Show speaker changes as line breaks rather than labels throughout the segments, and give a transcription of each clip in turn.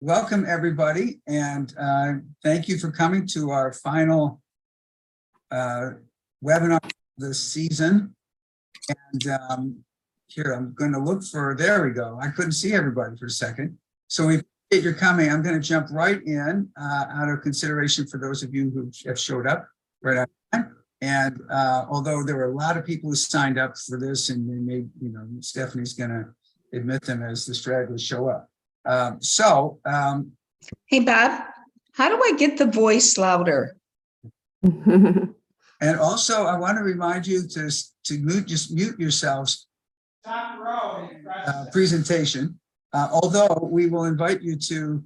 Welcome, everybody, and thank you for coming to our final webinar this season. And here, I'm going to look for, there we go. I couldn't see everybody for a second. So we appreciate your coming. I'm going to jump right in out of consideration for those of you who have showed up right on time. And although there were a lot of people who signed up for this, and they may, Stephanie's going to admit them as the stragglers show up.
Hey, Bob, how do I get the voice louder?
And also, I want to remind you to mute yourselves. Top row presentation. Although we will invite you to,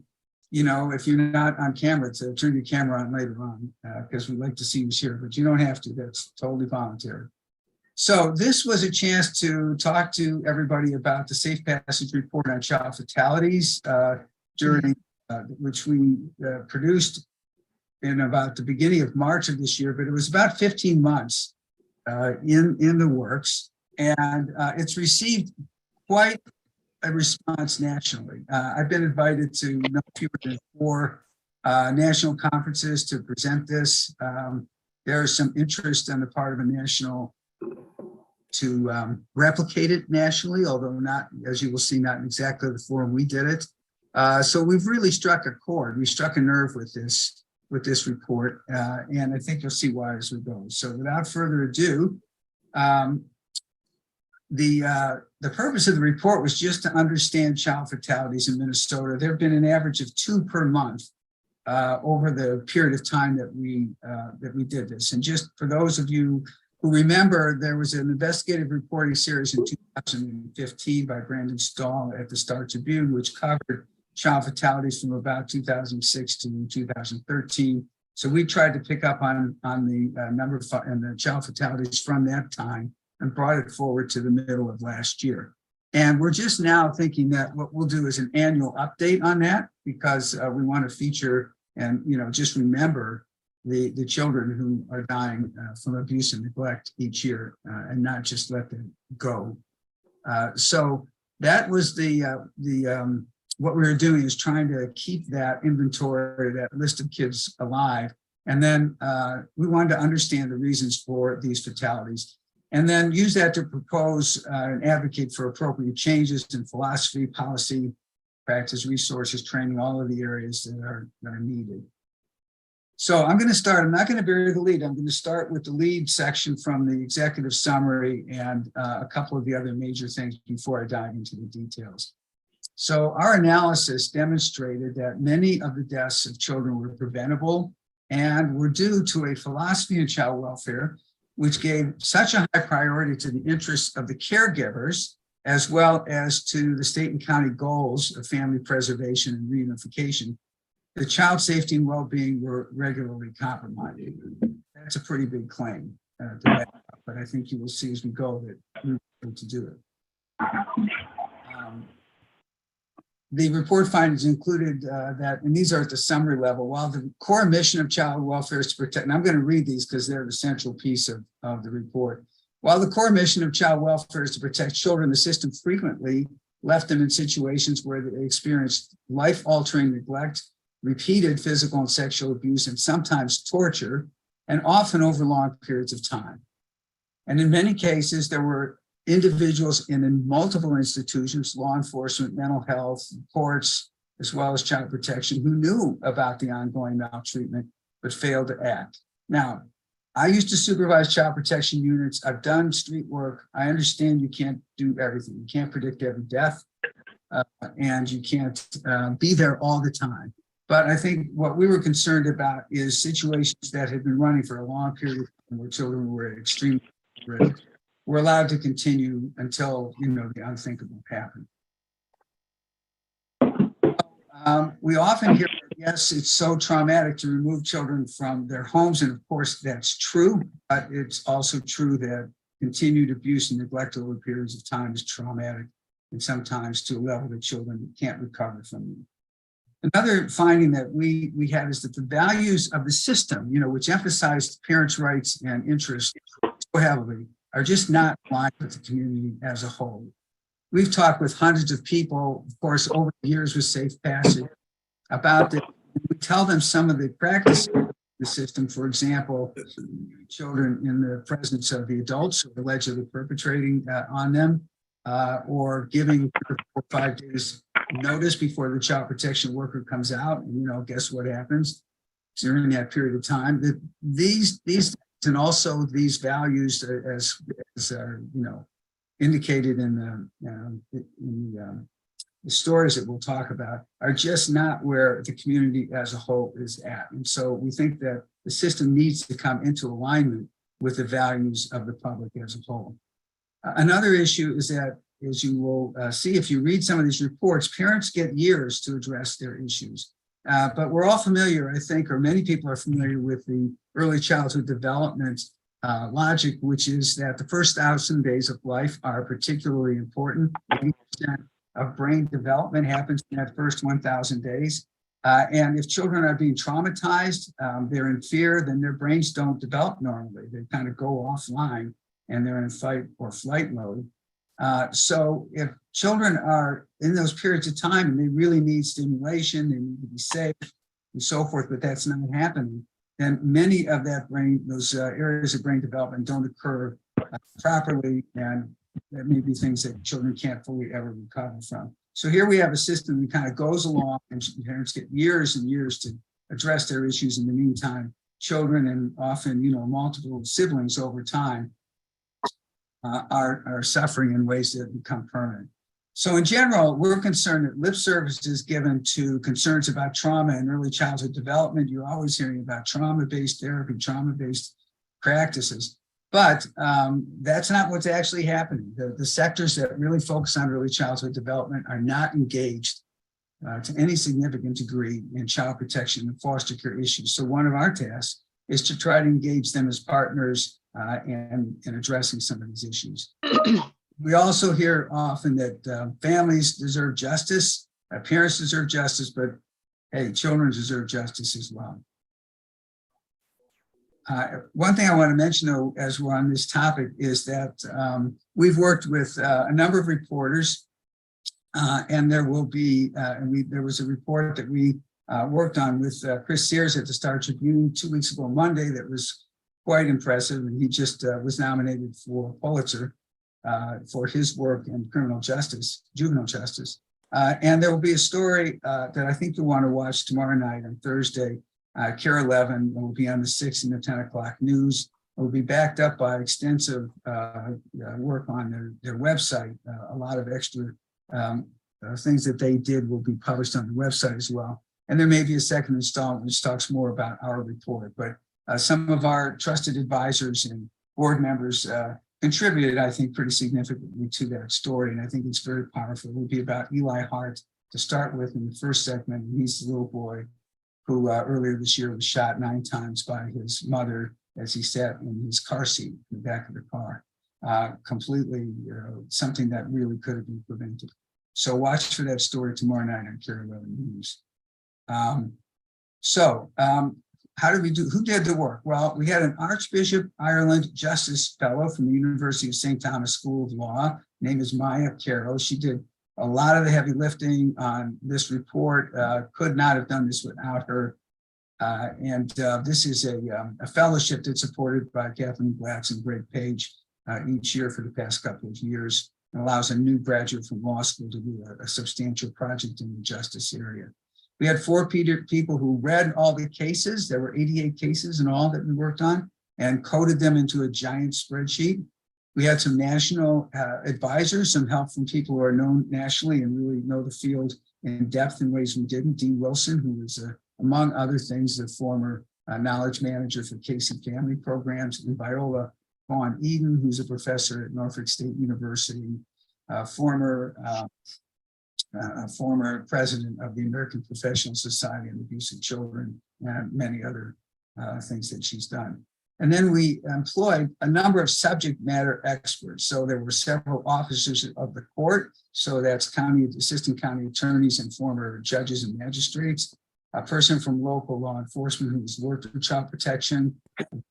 if you're not on camera, to turn your camera on later on, because we'd like to see you here, but you don't have to. That's totally voluntary. So this was a chance to talk to everybody about the Safe Passage Report on Child Fatalities, during which we produced in about the beginning of March of this year, but it was about 15 months in the works, and it's received quite a response nationally. I've been invited to no fewer than 4 national conferences to present this. There is some interest on the part of a national to replicate it nationally, although not, as you will see, not in exactly the form we did it. So we've really struck a chord. We struck a nerve with this report, and I think you'll see why as we go. So without further ado, the purpose of the report was just to understand child fatalities in Minnesota. There have been an average of 2 per month over the period of time that we did this. And just for those of you who remember, there was an investigative reporting series in 2015 by Brandon Stahl at the Star Tribune, which covered child fatalities from about 2006 to 2013. So we tried to pick up on the number of and the child fatalities from that time and brought it forward to the middle of last year. And we're just now thinking that what we'll do is an annual update on that, because we want to feature and just remember the children who are dying from abuse and neglect each year, and not just let them go. So that was what we were doing, is trying to keep that inventory, that list of kids alive. And then we wanted to understand the reasons for these fatalities, and then use that to propose and advocate for appropriate changes in philosophy, policy, practice, resources, training, all of the areas that are needed. So I'm going to start. I'm not going to bury the lead. I'm going to start with the lead section from the executive summary and a couple of the other major things before I dive into the details. So our analysis demonstrated that many of the deaths of children were preventable and were due to a philosophy in child welfare, which gave such a high priority to the interests of the caregivers, as well as to the state and county goals of family preservation and reunification. The child safety and well-being were regularly compromised. That's a pretty big claim, but I think you will see as we go that we were able to do it. The report findings included that, and these are at the summary level, while the core mission of child welfare is to protect, and I'm going to read these because they're the central piece of the report. While the core mission of child welfare is to protect children, the system frequently left them in situations where they experienced life-altering neglect, repeated physical and sexual abuse, and sometimes torture, and often over long periods of time. And in many cases, there were individuals in multiple institutions, law enforcement, mental health, courts, as well as child protection, who knew about the ongoing maltreatment, but failed to act. Now, I used to supervise child protection units. I've done street work. I understand you can't do everything. You can't predict every death, and you can't be there all the time. But I think what we were concerned about is situations that had been running for a long period of time where children were at extreme risk were allowed to continue until the unthinkable happened. We often hear that, yes, it's so traumatic to remove children from their homes, and of course that's true, but it's also true that continued abuse and neglect over periods of time is traumatic, and sometimes to a level that children can't recover from. Another finding that we had is that the values of the system, which emphasized parents' rights and interests so heavily, are just not aligned with the community as a whole. We've talked with hundreds of people, of course, over the years with Safe Passage, about the, we tell them some of the practices of the system, for example, children in the presence of the adults who are allegedly perpetrating on them, or giving 4 or 5 days notice before the child protection worker comes out. And, guess what happens during that period of time? That these and also these values, as indicated in the stories that we'll talk about, are just not where the community as a whole is at. And so we think that the system needs to come into alignment with the values of the public as a whole. Another issue is that, as you will see if you read some of these reports, parents get years to address their issues. But we're all familiar, I think, or many people are familiar with the early childhood development logic, which is that the first 1,000 days of life are particularly important. 80% of brain development happens in that first 1,000 days. And if children are being traumatized, they're in fear, then their brains don't develop normally. They kind of go offline and they're in fight or flight mode. So if children are in those periods of time and they really need stimulation, they need to be safe and so forth, but that's not happening, then many of those areas of brain development don't occur properly, and that may be things that children can't fully ever recover from. So here we have a system that kind of goes along, and parents get years and years to address their issues. In the meantime, children, and often, multiple siblings over time, are suffering in ways that become permanent. So in general, we're concerned that lip service is given to concerns about trauma and early childhood development. You're always hearing about trauma-based therapy, trauma-based practices, but that's not what's actually happening. The sectors that really focus on early childhood development are not engaged to any significant degree in child protection and foster care issues. So one of our tasks is to try to engage them as partners and addressing some of these issues. We also hear often that families deserve justice, parents deserve justice, but hey, children deserve justice as well. One thing I want to mention, though, as we're on this topic, is that we've worked with a number of reporters, and there will be, there was a report that we worked on with Chris Sears at the Star Tribune 2 weeks ago Monday that was quite impressive, and he just was nominated for Pulitzer for his work in criminal justice, juvenile justice. And there will be a story that I think you'll want to watch tomorrow night on Thursday, Care 11. It will be on the 6 and the 10 o'clock news. It will be backed up by extensive work on their website. A lot of extra things that they did will be published on the website as well. And there may be a second installment which talks more about our report, but some of our trusted advisors and board members contributed, I think, pretty significantly to that story. And I think it's very powerful. It will be about Eli Hart to start with in the first segment. He's the little boy who earlier this year was shot 9 times by his mother as he sat in his car seat in the back of the car. Completely something that really could have been prevented. So watch for that story tomorrow night on Care 11 News. How did we do? Who did the work? Well, we had an Archbishop Ireland Justice Fellow from the University of St. Thomas School of Law. Her name is Maya Carroll. She did a lot of the heavy lifting on this report. Could not have done this without her. This is a fellowship that's supported by Kathleen Glatz and Greg Page each year for the past couple of years, and allows a new graduate from law school to do a substantial project in the justice area. We had 4 people who read all the cases. There were 88 cases in all that we worked on, and coded them into a giant spreadsheet. We had some national advisors, some help from people who are known nationally and really know the field in depth in ways we didn't. Dee Wilson, who was, among other things, the former knowledge manager for Casey Family Programs, and Viola Vaughn Eden, who's a professor at Norfolk State University, former president of the American Professional Society on Abuse of Children, and many other things that she's done. And then we employed a number of subject matter experts. So there were several officers of the court. So that's assistant county attorneys and former judges and magistrates, a person from local law enforcement who's worked with child protection,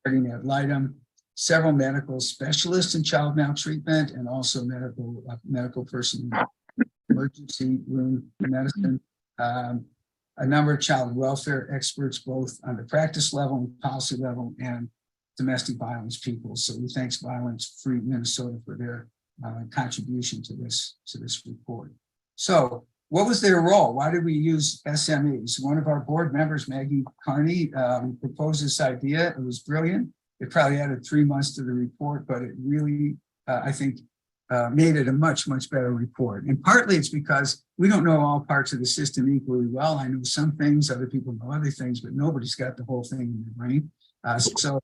guardian ad litem, several medical specialists in child maltreatment, and also medical personnel, emergency room medicine, a number of child welfare experts, both on the practice level and policy level, and domestic violence people. So we thank Violence Free Minnesota for their contribution to this report. So what was their role? Why did we use SMEs? One of our board members, Maggie Carney, proposed this idea. It was brilliant. It probably added 3 months to the report, but it really, I think, made it a much, much better report. And partly it's because we don't know all parts of the system equally well. I know some things, other people know other things, but nobody's got the whole thing in their brain. So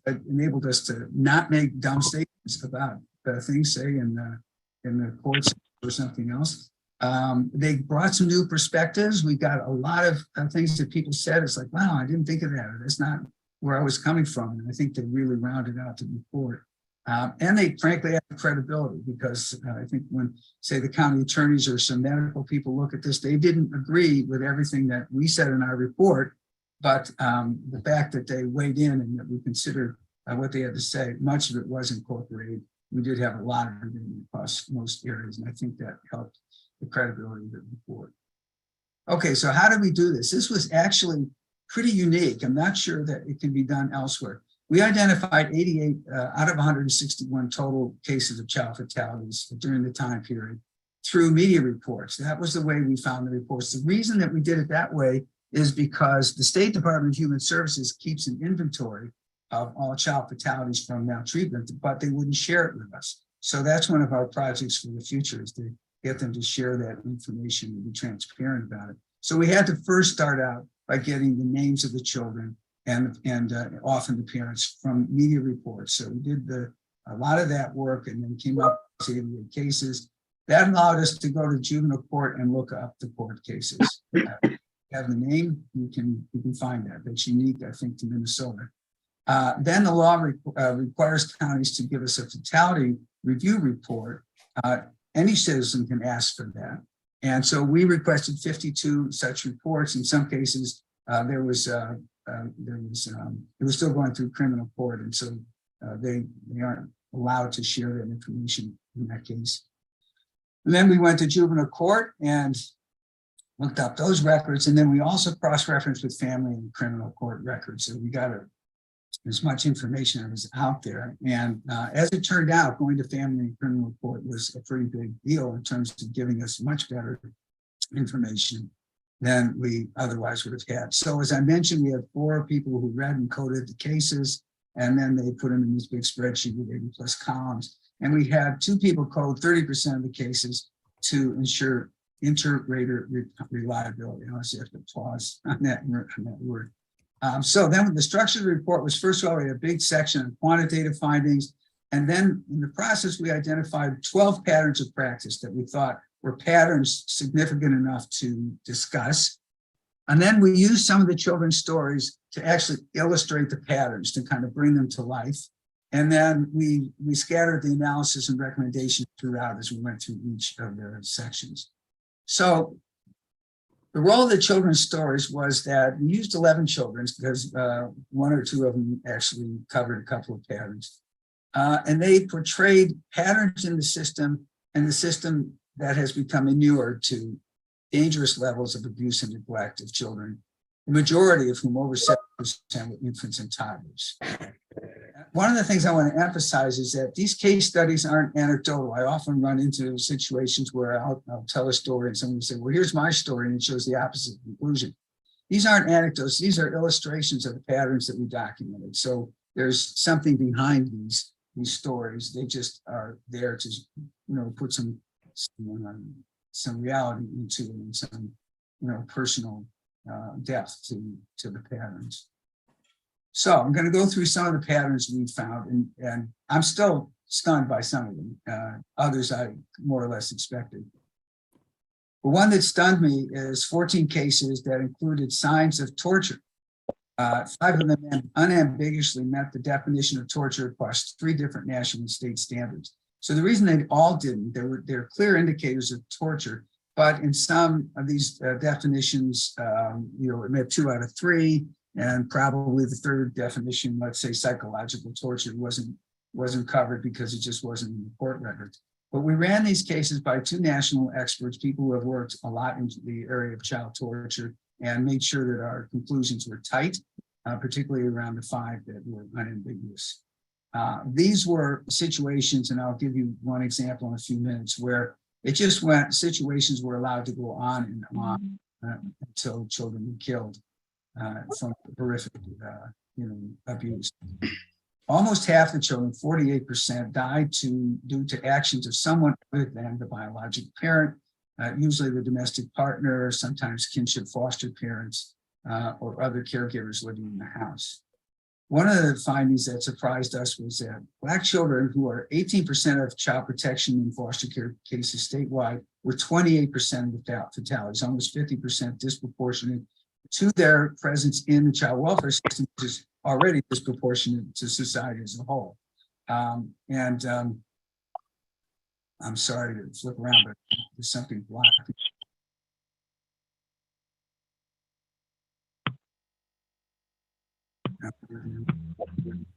it enabled us to not make dumb statements about things, say, in the courts or something else. They brought some new perspectives. We got a lot of things that people said. It's like, wow, I didn't think of that. That's not where I was coming from. And I think they really rounded out the report. And they frankly have credibility, because I think when, say, the county attorneys or some medical people look at this, they didn't agree with everything that we said in our report. But the fact that they weighed in and that we considered what they had to say, much of it was incorporated. We did have a lot of agreement across most areas, and I think that helped the credibility of the report. Okay, so how did we do this? This was actually pretty unique. I'm not sure that it can be done elsewhere. We identified 88 out of 161 total cases of child fatalities during the time period through media reports. That was the way we found the reports. The reason that we did it that way is because the State Department of Human Services keeps an inventory of all child fatalities from maltreatment, but they wouldn't share it with us. So that's one of our projects for the future, is to get them to share that information and be transparent about it. So we had to first start out by getting the names of the children and often the parents from media reports. So we did a lot of that work, and then came up with 88 cases. That allowed us to go to juvenile court and look up the court cases. Have the name, you can find that. That's unique, I think, to Minnesota. Then the law requires counties to give us a fatality review report. Any citizen can ask for that. And so we requested 52 such reports. In some cases, it was still going through criminal court. And so they aren't allowed to share that information in that case. And then we went to juvenile court and looked up those records. And then we also cross-referenced with family and criminal court records. So we got as much information as was out there. And as it turned out, going to family and criminal court was a pretty big deal in terms of giving us much better information than we otherwise would have had. So as I mentioned, we had 4 people who read and coded the cases, and then they put them in this big spreadsheet with 80+ columns. And we had 2 people code 30% of the cases to ensure inter-rater reliability. I honestly have to pause on that word. So then the structure of the report was, first of all, we had a big section on quantitative findings. And then in the process, we identified 12 patterns of practice that we thought were patterns significant enough to discuss. And then we used some of the children's stories to actually illustrate the patterns, to kind of bring them to life. And then we scattered the analysis and recommendations throughout as we went through each of the sections. So the role of the children's stories was that we used 11 children's, because 1 or 2 of them actually covered a couple of patterns. And they portrayed patterns in the system, and the system that has become inured to dangerous levels of abuse and neglect of children, the majority of whom, over 70%, were infants and toddlers. One of the things I want to emphasize is that these case studies aren't anecdotal. I often run into situations where I'll tell a story and someone will say, well, here's my story, and it shows the opposite conclusion. These aren't anecdotes. These are illustrations of the patterns that we documented. So there's something behind these stories. They just are there to, put some reality into it, and some, personal depth to the patterns. So I'm going to go through some of the patterns we found, and I'm still stunned by some of them. Others I more or less expected. But one that stunned me is 14 cases that included signs of torture. 5 of them unambiguously met the definition of torture across 3 different national and state standards. So the reason they all didn't, there were clear indicators of torture, but in some of these definitions, it met 2 out of 3. And probably the 3rd definition, let's say psychological torture, wasn't covered because it just wasn't in the court records. But we ran these cases by 2 national experts, people who have worked a lot in the area of child torture, and made sure that our conclusions were tight, particularly around the 5 that were unambiguous. These were situations, and I'll give you one example in a few minutes, where it just went, situations were allowed to go on and on until children were killed from horrific abuse. Almost half the children, 48%, died due to actions of someone other than the biological parent, usually the domestic partner, sometimes kinship foster parents, or other caregivers living in the house. One of the findings that surprised us was that Black children, who are 18% of child protection and foster care cases statewide, were 28% of the fatalities, almost 50% disproportionate to their presence in the child welfare system, which is already disproportionate to society as a whole. I'm sorry to flip around, but there's something blocked.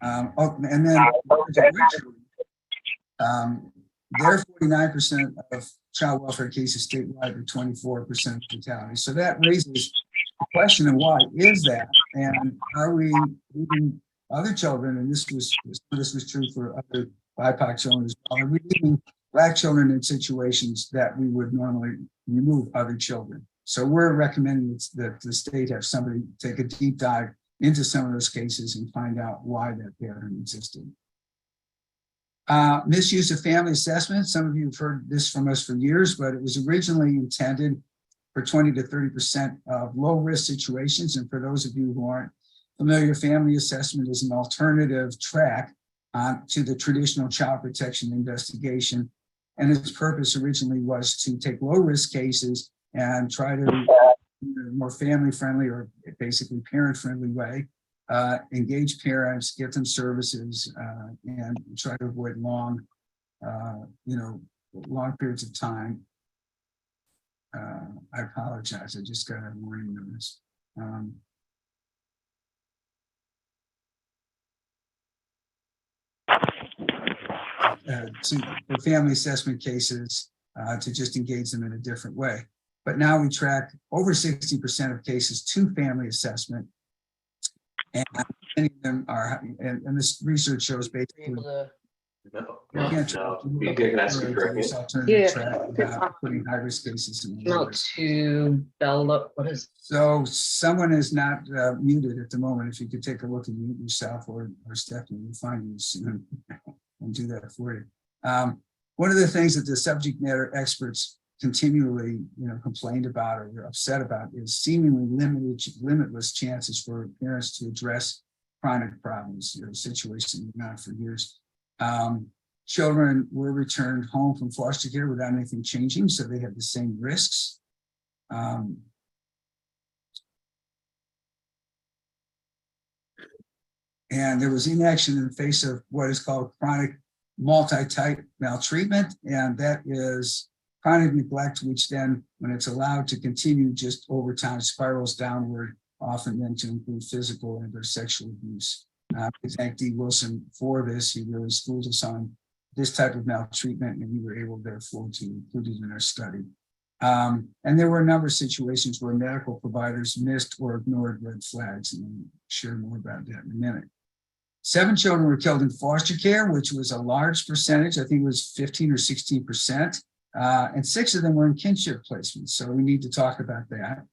And then they're 49% of child welfare cases statewide, or 24% of fatalities. So that raises the question of why is that, and are we leaving other children? And this was true for other BIPOC children as well. Are we leaving Black children in situations that we would normally remove other children? So we're recommending that the state have somebody take a deep dive into some of those cases and find out why that pattern existed. Misuse of family assessment. Some of you have heard this from us for years, but it was originally intended for 20 to 30% of low-risk situations. And for those of you who aren't familiar, family assessment is an alternative track to the traditional child protection investigation. And its purpose originally was to take low-risk cases and try to, in a more family-friendly or basically parent-friendly way, engage parents, get them services, and try to avoid long periods of time. I apologize. I just got a warning notice. For family assessment cases, to just engage them in a different way. But now we track over 60% of cases to family assessment. And many of them are, and this research shows basically, putting high-risk cases in. So someone is not muted at the moment. If you could take a look and mute yourself, or Stephanie will find you soon and do that for you. One of the things that the subject matter experts continually complained about or upset about is seemingly limitless chances for parents to address chronic problems, situations that went on for years. Children were returned home from foster care without anything changing, so they have the same risks. And there was inaction in the face of what is called chronic multi-type maltreatment, and that is chronic neglect, which then, when it's allowed to continue, just over time spirals downward, often then to include physical and or sexual abuse. I thank D. Wilson for this. He really schooled us on this type of maltreatment, and we were able, therefore, to include it in our study. And there were a number of situations where medical providers missed or ignored red flags, and I'll share more about that in a minute. 7 children were killed in foster care, which was a large percentage. I think it was 15 or 16%. And 6 of them were in kinship placements. So we need to talk about that.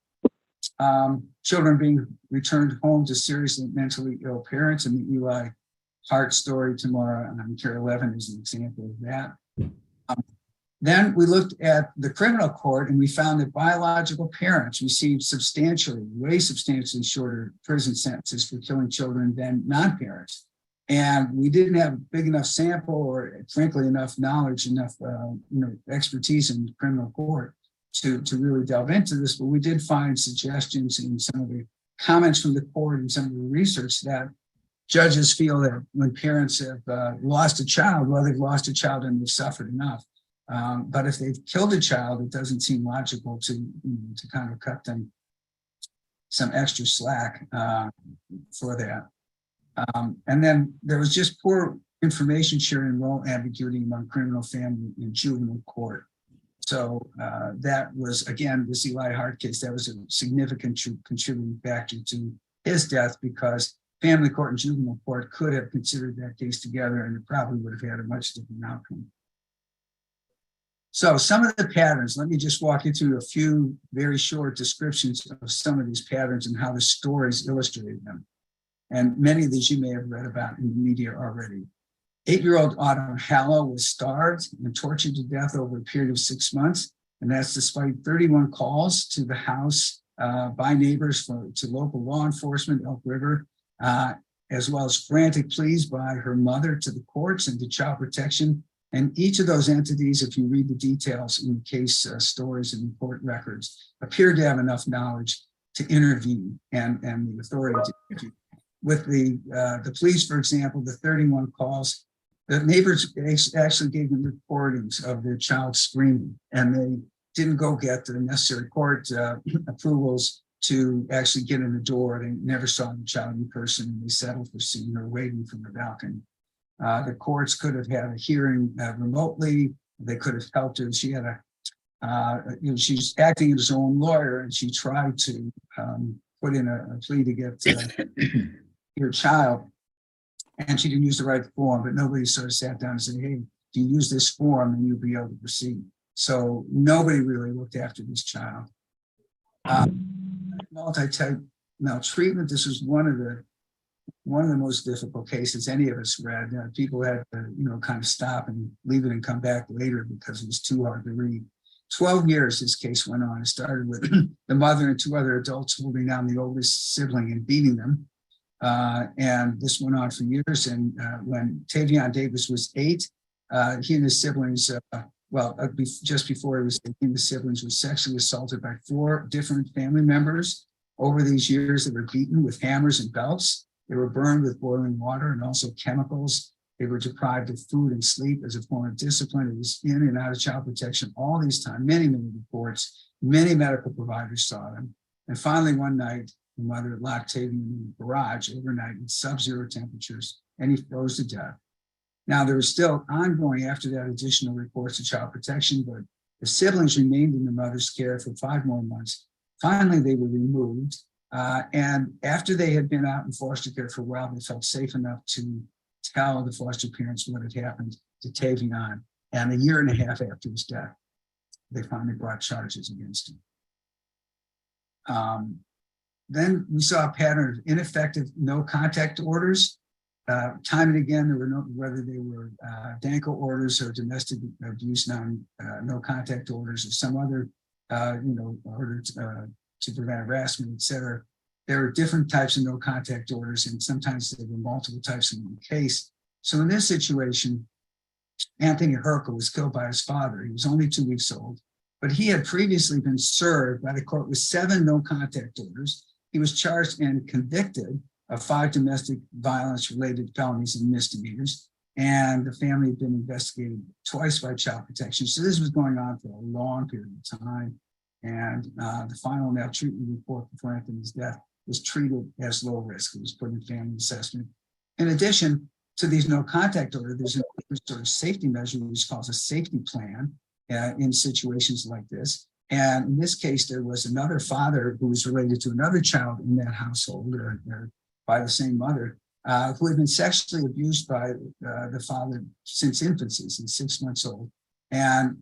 Children being returned home to seriously mentally ill parents, and the Eli Hart story tomorrow on Care 11 is an example of that. Then we looked at the criminal court, and we found that biological parents received way substantially shorter prison sentences for killing children than non-parents. And we didn't have a big enough sample, or frankly, enough knowledge, enough expertise in the criminal court to really delve into this. But we did find suggestions in some of the comments from the court and some of the research that judges feel that when parents have lost a child, well, they've lost a child and they've suffered enough. But if they've killed a child, it doesn't seem logical to kind of cut them some extra slack for that. And then there was just poor information sharing and role ambiguity among criminal, family, and juvenile court. That was, again, this Eli Hart case, that was a significant contributing factor to his death, because family court and juvenile court could have considered that case together, and it probably would have had a much different outcome. So some of the patterns, let me just walk you through a few very short descriptions of some of these patterns and how the stories illustrated them. And many of these you may have read about in the media already. 8-year-old Autumn Hallow was starved and tortured to death over a period of 6 months. And that's despite 31 calls to the house by neighbors to local law enforcement, Elk River, as well as frantic pleas by her mother to the courts and to child protection. And each of those entities, if you read the details in the case stories and court records, appear to have enough knowledge to intervene and the authority to intervene. With the police, for example, the 31 calls, the neighbors actually gave them recordings of their child screaming, and they didn't go get the necessary court approvals to actually get in the door. They never saw the child in person, and they settled for seeing her waiting from the balcony. The courts could have had a hearing remotely. They could have helped her. She had she's acting as her own lawyer, and she tried to put in a plea to get your child, and she didn't use the right form, but nobody sort of sat down and said, hey, if you use this form, then you'll be able to proceed. So nobody really looked after this child. Multi-type maltreatment, this was one of the most difficult cases any of us read. People had to, kind of stop and leave it and come back later because it was too hard to read. 12 years this case went on. It started with the mother and 2 other adults holding down the oldest sibling and beating them. And this went on for years. And when Tavion Davis was 8, he and his siblings, just before he was 18, the siblings were sexually assaulted by 4 different family members. Over these years, they were beaten with hammers and belts. They were burned with boiling water and also chemicals. They were deprived of food and sleep as a form of discipline. It was in and out of child protection all these time, many reports, many medical providers saw them. And finally, one night, the mother locked Tavion in the garage overnight in sub-zero temperatures, and he froze to death. Now, there was still ongoing after that additional reports of child protection, but the siblings remained in the mother's care for 5 more months. Finally, they were removed. And after they had been out in foster care for a while, they felt safe enough to tell the foster parents what had happened to Tavion. And a year and a half after his death, they finally brought charges against him. Then we saw a pattern of ineffective no contact orders. Time and again, there were whether they were DANCO orders or domestic abuse no contact orders or some other order to prevent harassment, et cetera. There were different types of no contact orders, and sometimes there were multiple types in one case. So in this situation, Anthony Herkel was killed by his father. He was only 2 weeks old, but he had previously been served by the court with 7 no contact orders. He was charged and convicted of 5 domestic violence related felonies and misdemeanors. And the family had been investigated twice by child protection. So this was going on for a long period of time. And the final maltreatment report before Anthony's death was treated as low risk. It was put in family assessment. In addition to these no contact orders, there's a sort of safety measure which calls a safety plan in situations like this. And in this case, there was another father who was related to another child in that household or by the same mother who had been sexually abused by the father since infancy, since 6 months old. And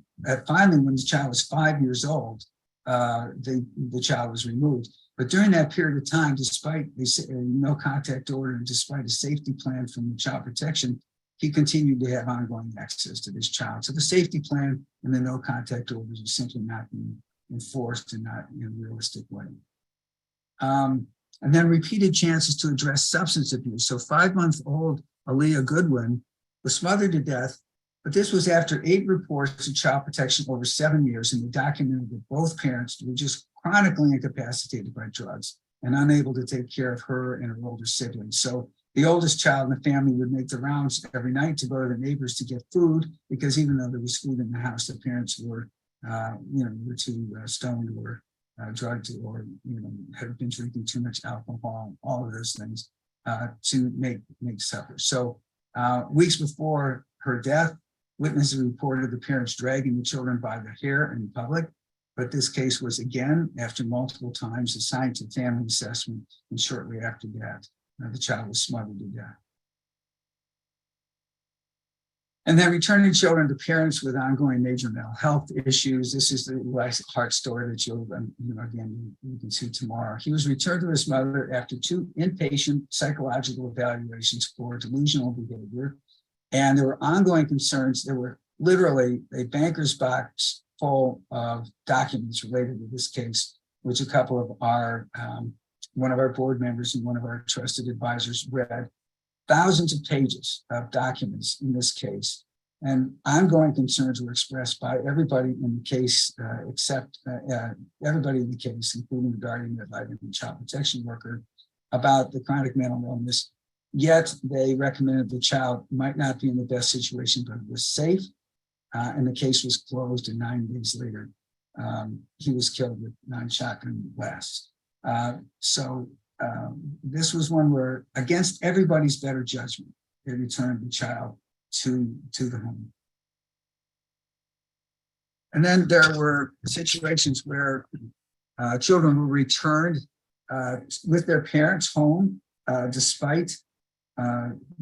finally, when the child was 5 years old, the child was removed. But during that period of time, despite the no contact order and despite a safety plan from the child protection, he continued to have ongoing access to this child. So the safety plan and the no contact orders are simply not being enforced and not in a realistic way. And then repeated chances to address substance abuse. So 5-month-old Aaliyah Goodwin was smothered to death, but this was after 8 reports of child protection over 7 years, and they documented that both parents were just chronically incapacitated by drugs and unable to take care of her and her older siblings. So the oldest child in the family would make the rounds every night to go to the neighbors to get food, because even though there was food in the house, the parents were, were too stoned or drugged or, had been drinking too much alcohol, all of those things to make supper. So weeks before her death, Witnesses reported the parents dragging the children by the hair in public, but this case was again, after multiple times, assigned to family assessment, and shortly after that, the child was smothered to death. And then returning children to parents with ongoing major mental health issues. This is the heart story that you'll, again, you can see tomorrow. He was returned to his mother after 2 inpatient psychological evaluations for delusional behavior. And there were ongoing concerns. There were literally a banker's box full of documents related to this case, which a couple of our, one of our board members and one of our trusted advisors read. Thousands of pages of documents in this case, and ongoing concerns were expressed by everybody in the case, except everybody in the case, including the guardian ad litem and child protection worker, about the chronic mental illness. Yet they recommended the child might not be in the best situation, but it was safe, and the case was closed. And 9 days later, he was killed with 9 shotgun blasts. This was one where, against everybody's better judgment, they returned the child to the home. And then there were situations where children were returned with their parents home, despite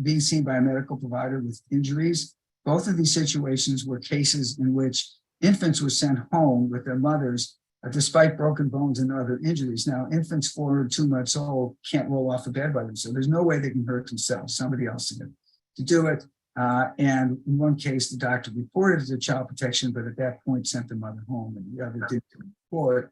being seen by a medical provider with injuries. Both of these situations were cases in which infants were sent home with their mothers despite broken bones and other injuries. Now, infants 4 or 2 months old can't roll off the bed by themselves. There's no way they can hurt themselves. Somebody else is going to do it. And in one case, the doctor reported it to child protection, but at that point sent the mother home, and the other didn't report.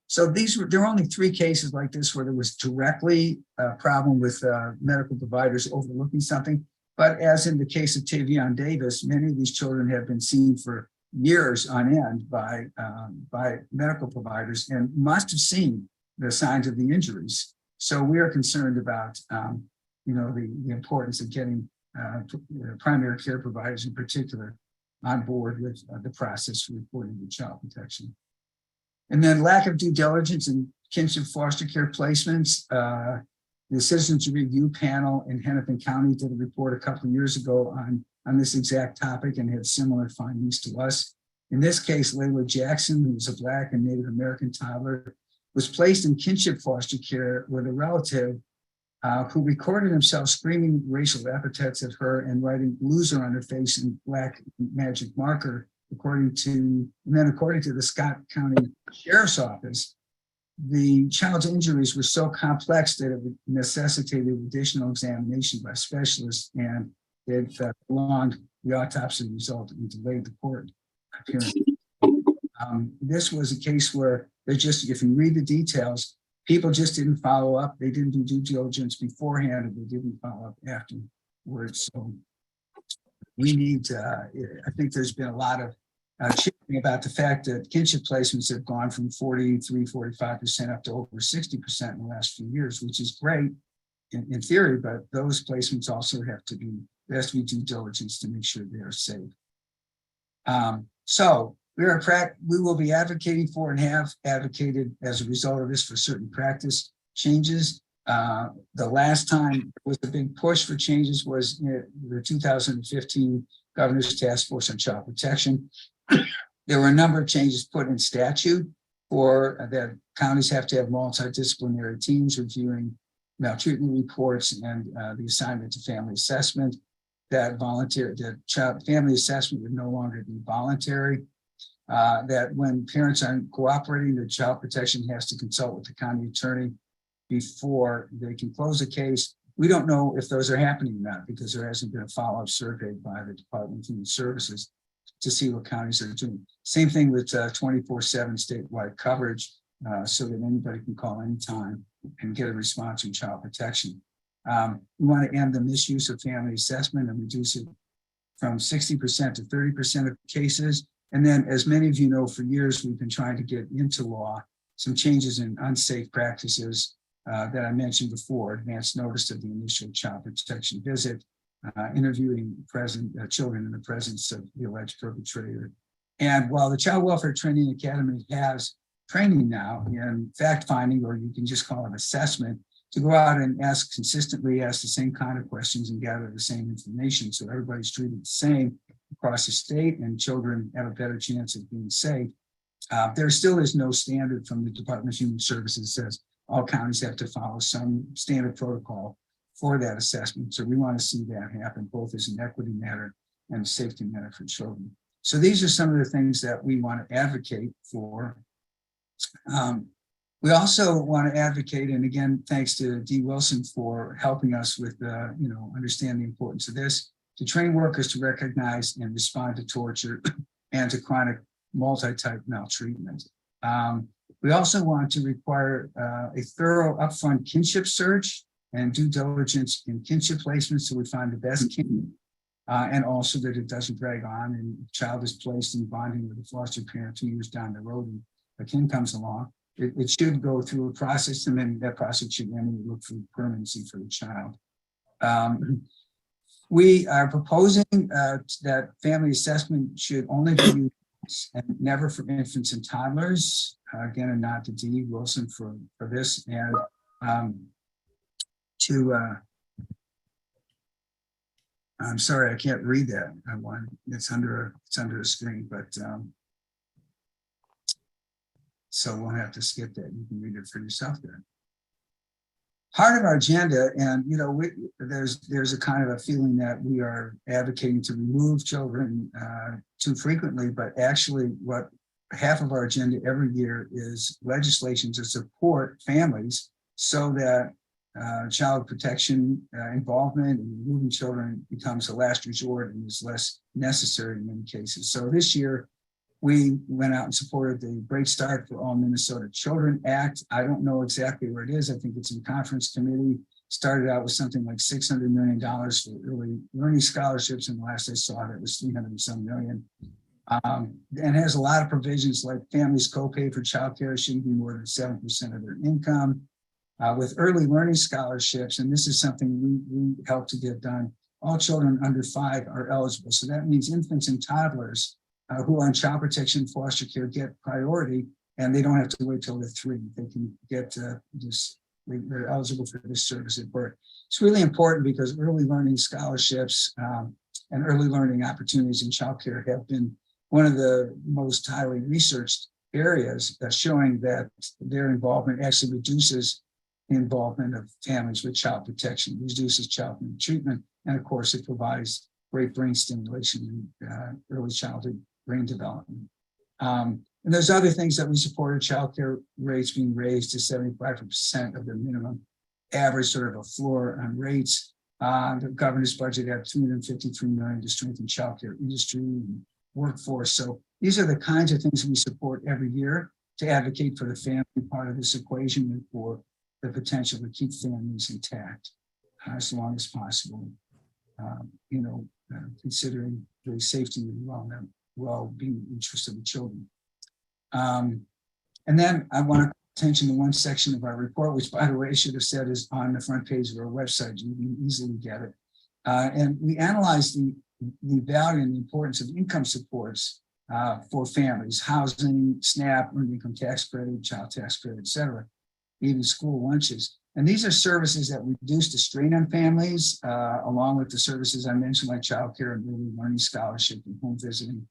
So there were only 3 cases like this where there was directly a problem with medical providers overlooking something. But as in the case of Tavion Davis, many of these children have been seen for years on end by medical providers and must have seen the signs of the injuries. So we are concerned about, the importance of getting primary care providers in particular on board with the process for reporting to child protection. And then lack of due diligence in kinship foster care placements. The Citizens Review Panel in Hennepin County did a report a couple of years ago on this exact topic and had similar findings to us. In this case, Layla Jackson, who was a Black and Native American toddler, was placed in kinship foster care with a relative who recorded himself screaming racial epithets at her and writing loser on her face in black magic marker, according to the Scott County Sheriff's Office. The child's injuries were so complex that it necessitated additional examination by specialists, and it prolonged the autopsy result and delayed the court appearance. This was a case where if you read the details, people just didn't follow up. They didn't do due diligence beforehand, and they didn't follow up afterwards. So we need to, I think there's been a lot of cheering about the fact that kinship placements have gone from 43-45% up to over 60% in the last few years, which is great in theory, but those placements also there has to be due diligence to make sure they are safe. So we will be advocating for and have advocated as a result of this for certain practice changes. The last time there was a big push for changes was the 2015 Governor's Task Force on Child Protection. There were a number of changes put in statute for that counties have to have multidisciplinary teams reviewing maltreatment reports and the assignment to family assessment. That family assessment would no longer be voluntary. That when parents aren't cooperating, the child protection has to consult with the county attorney before they can close a case. We don't know if those are happening or not because there hasn't been a follow-up survey by the Department of Human Services to see what counties are doing. Same thing with 24/7 statewide coverage so that anybody can call anytime and get a response from child protection. We want to end the misuse of family assessment and reduce it from 60% to 30% of cases. And then, as many of you know, for years, we've been trying to get into law some changes in unsafe practices that I mentioned before: advance notice of the initial child protection visit, interviewing children in the presence of the alleged perpetrator. And while the Child Welfare Training Academy has training now in fact-finding, or you can just call it assessment, to go out and consistently ask the same kind of questions and gather the same information so everybody's treated the same, across the state and children have a better chance of being safe. There still is no standard from the Department of Human Services that says all counties have to follow some standard protocol for that assessment. So we want to see that happen both as an equity matter and a safety matter for children. So these are some of the things that we want to advocate for. We also want to advocate, and again, thanks to Dee Wilson for helping us with, understand the importance of this, to train workers to recognize and respond to torture and to chronic multi-type maltreatment. We also want to require a thorough upfront kinship search and due diligence in kinship placement so we find the best kin, and also that it doesn't drag on and the child is placed in bonding with a foster parent 2 years down the road and a kin comes along. It should go through a process, and then that process should then look for permanency for the child. We are proposing that family assessment should only be used and never for infants and toddlers. Again, a nod to Dee Wilson for this, and I'm sorry, I can't read that. It's under a screen, but so we'll have to skip that. You can read it for yourself there. Part of our agenda, and there's a kind of a feeling that we are advocating to remove children too frequently, but actually what half of our agenda every year is legislation to support families so that child protection involvement in removing children becomes a last resort and is less necessary in many cases. So this year, we went out and supported the Great Start for All Minnesota Children Act. I don't know exactly where it is. I think it's in conference committee. Started out with something like $600 million for early learning scholarships, and the last I saw that was 300 and some million. And has a lot of provisions like families co-pay for childcare shouldn't be more than 7% of their income. With early learning scholarships, and this is something we help to get done, all children under 5 are eligible. So that means infants and toddlers who are on child protection foster care get priority, and they don't have to wait till they're 3. They can get they're eligible for this service at birth. It's really important because early learning scholarships and early learning opportunities in childcare have been one of the most highly researched areas showing that their involvement actually reduces the involvement of families with child protection, reduces child maltreatment, and of course it provides great brain stimulation and early childhood brain development. And there's other things that we supported, childcare rates being raised to 75% of the minimum average, sort of a floor on rates. The governor's budget had $353 million to strengthen childcare industry and workforce. So these are the kinds of things we support every year to advocate for the family part of this equation and for the potential to keep families intact as long as possible, considering the safety and well-being interest of the children. And then I want to call attention to one section of our report, which, by the way, I should have said is on the front page of our website. You can easily get it. And we analyzed the value and the importance of income supports for families, housing, SNAP, earned income tax credit, child tax credit, et cetera, even school lunches. And these are services that reduce the strain on families, along with the services I mentioned, like childcare and early learning scholarship and home visiting,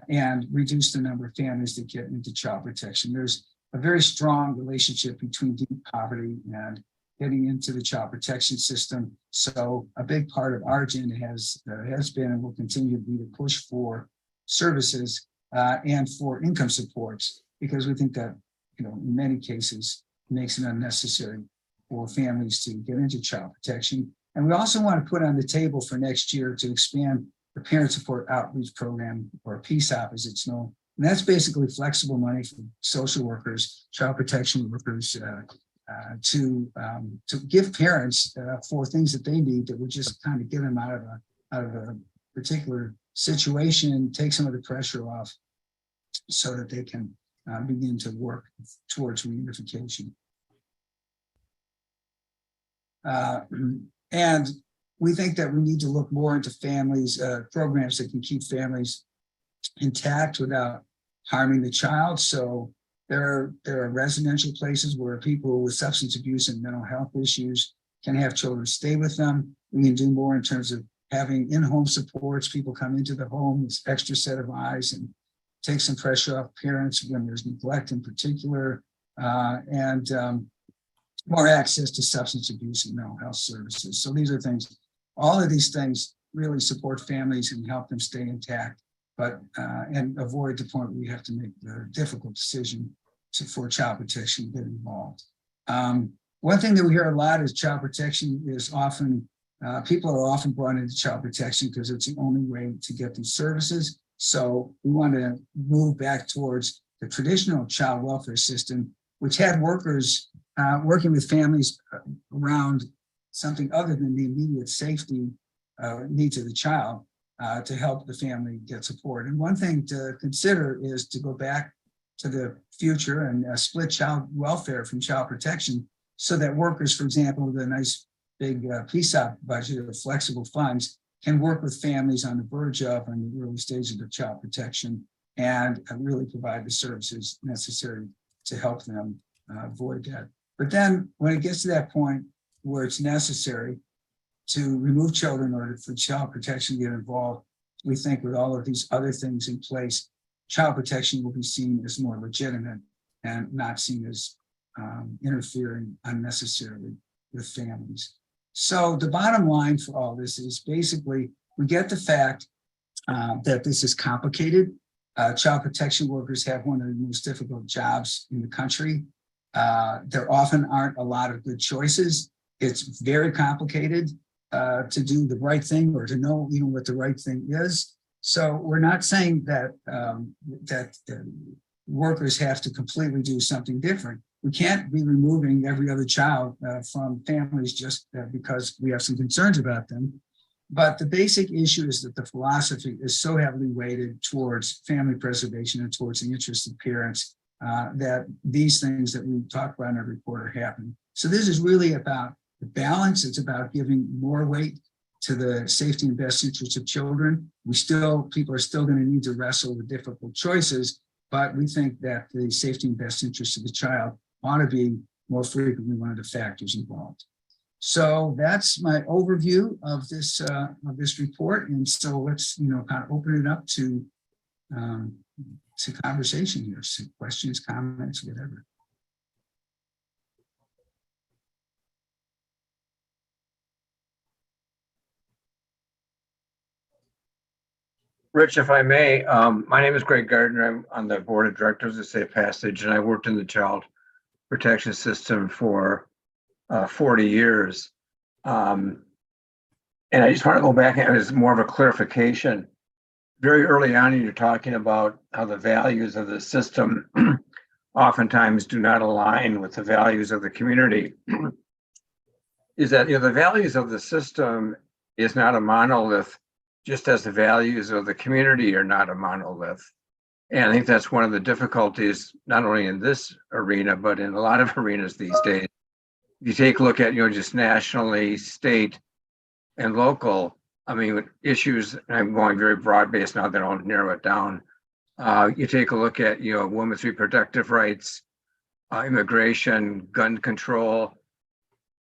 and reduce the number of families that get into child protection. There's a very strong relationship between deep poverty and getting into the child protection system. So a big part of our agenda has been and will continue to be to push for services and for income supports, because we think that, in many cases, makes it unnecessary for families to get into child protection. And we also want to put on the table for next year to expand the Parent Support Outreach Program, or PSOP as it's known. And that's basically flexible money for social workers, child protection workers, to give parents for things that they need that would just kind of get them out of a particular situation, take some of the pressure off so that they can begin to work towards reunification. And we think that we need to look more into families, programs that can keep families intact without harming the child. So there are residential places where people with substance abuse and mental health issues can have children stay with them. We can do more in terms of having in-home supports, people come into the home, this extra set of eyes, and take some pressure off parents when there's neglect in particular, and more access to substance abuse and mental health services. So these are things, all of these things really support families and help them stay intact, but and avoid the point where we have to make the difficult decision for child protection to get involved. One thing that we hear a lot is child protection is often, people are often brought into child protection because it's the only way to get these services. So we want to move back towards the traditional child welfare system, which had workers working with families around something other than the immediate safety needs of the child to help the family get support. And one thing to consider is to go back to the future and split child welfare from child protection so that workers, for example, with a nice big PSOP budget of flexible funds, can work with families on the verge of and the early stages of child protection and really provide the services necessary to help them avoid that. But then when it gets to that point where it's necessary to remove children in order for child protection to get involved, we think with all of these other things in place, child protection will be seen as more legitimate and not seen as interfering unnecessarily with families. So the bottom line for all this is basically we get the fact that this is complicated. Child protection workers have one of the most difficult jobs in the country. There often aren't a lot of good choices. It's very complicated to do the right thing or to know even what the right thing is. So we're not saying that workers have to completely do something different. We can't be removing every other child from families just because we have some concerns about them. But the basic issue is that the philosophy is so heavily weighted towards family preservation and towards the interests of parents that these things that we talk about in our report are happening. So this is really about the balance. It's about giving more weight to the safety and best interests of children. People are still going to need to wrestle with difficult choices, but we think that the safety and best interests of the child ought to be more frequently one of the factors involved. So that's my overview of this report. And so let's kind of open it up to conversation here, so questions, comments, whatever.
Rich, if I may, my name is Greg Gardner. I'm on the board of directors of Safe Passage, and I worked in the child protection system for 40 years. And I just want to go back and it's more of a clarification. Very early on, you're talking about how the values of the system oftentimes do not align with the values of the community. Is that, the values of the system is not a monolith, just as the values of the community are not a monolith. And I think that's one of the difficulties, not only in this arena, but in a lot of arenas these days. If you take a look at, just nationally, state, and local, I mean, issues, I'm going very broad-based now, that I'll narrow it down. You take a look at, women's reproductive rights, immigration, gun control.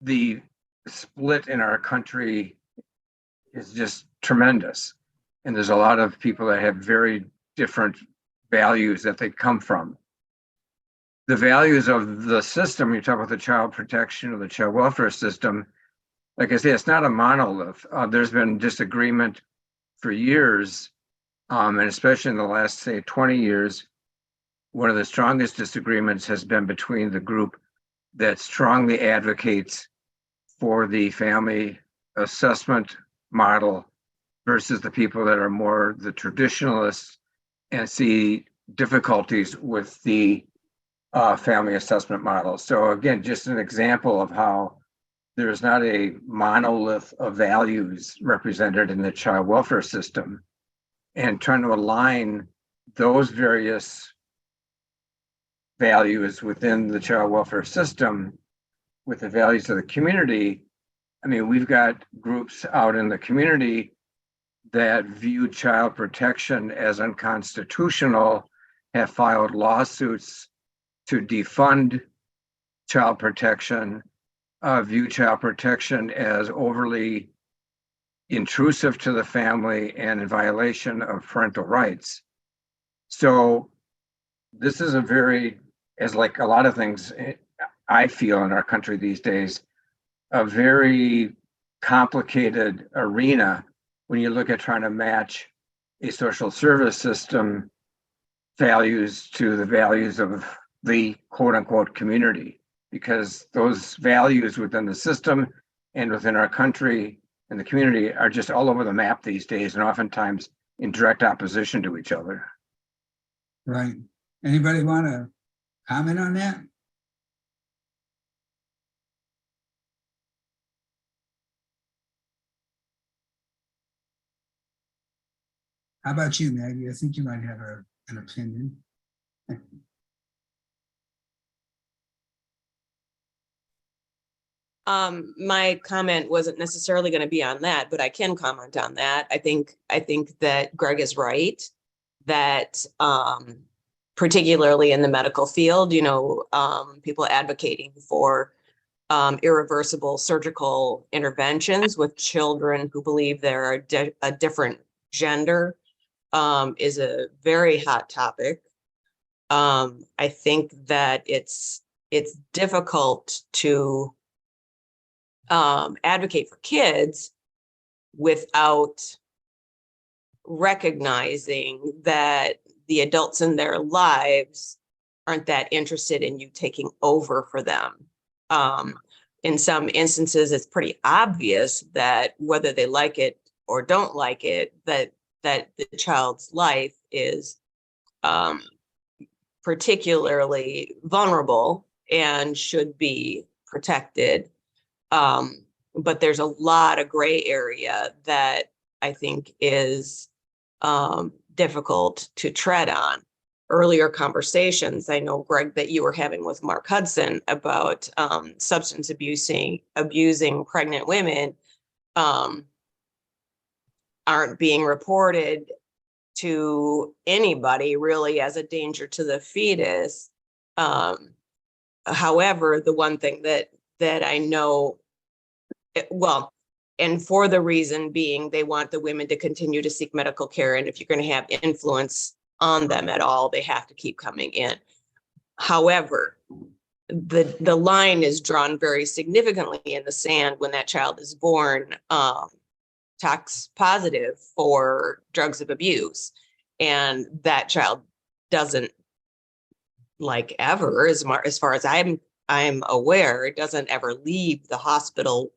The split in our country is just tremendous. And there's a lot of people that have very different values that they come from. The values of the system, you talk about the child protection or the child welfare system, like I say, it's not a monolith. There's been disagreement for years, and especially in the last, say, 20 years, one of the strongest disagreements has been between the group that strongly advocates for the family assessment model versus the people that are more the traditionalists and see difficulties with the family assessment model. So again, just an example of how there's not a monolith of values represented in the child welfare system, and trying to align those various values within the child welfare system with the values of the community. I mean, we've got groups out in the community that view child protection as unconstitutional, have filed lawsuits to defund child protection, view child protection as overly intrusive to the family and in violation of parental rights. So this is a very, as like a lot of things I feel in our country these days, a very complicated arena when you look at trying to match a social service system values to the values of the quote unquote community, because those values within the system and within our country and the community are just all over the map these days, and oftentimes in direct opposition to each other.
Right. Anybody want to comment on that? How about you, Maggie? I think you might have an opinion.
My comment wasn't necessarily going to be on that, but I can comment on that. I think that Greg is right that particularly in the medical field, people advocating for irreversible surgical interventions with children who believe they're a different gender is a very hot topic. I think that it's difficult to advocate for kids without recognizing that the adults in their lives aren't that interested in you taking over for them. In some instances, it's pretty obvious that whether they like it or don't like it, that the child's life is particularly vulnerable and should be protected. But there's a lot of gray area that I think is difficult to tread on. Earlier conversations, I know, Greg, that you were having with Mark Hudson about substance abusing pregnant women aren't being reported to anybody really as a danger to the fetus. However, the one thing that I know, well, and for the reason being, they want the women to continue to seek medical care. And if you're going to have influence on them at all, they have to keep coming in. However, the line is drawn very significantly in the sand when that child is born tox positive for drugs of abuse. And that child doesn't, like, ever, as far as I'm aware, it doesn't ever leave the hospital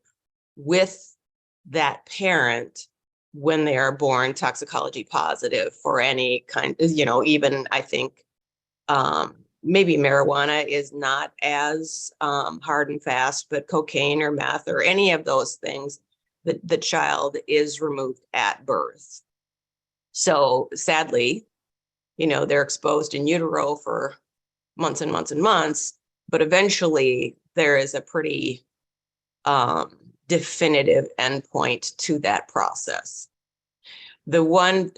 with that parent when they are born toxicology positive for any kind, even I think maybe marijuana is not as hard and fast, but cocaine or meth or any of those things, the child is removed at birth. So sadly, they're exposed in utero for months and months and months, but eventually there is a pretty definitive endpoint to that process. The one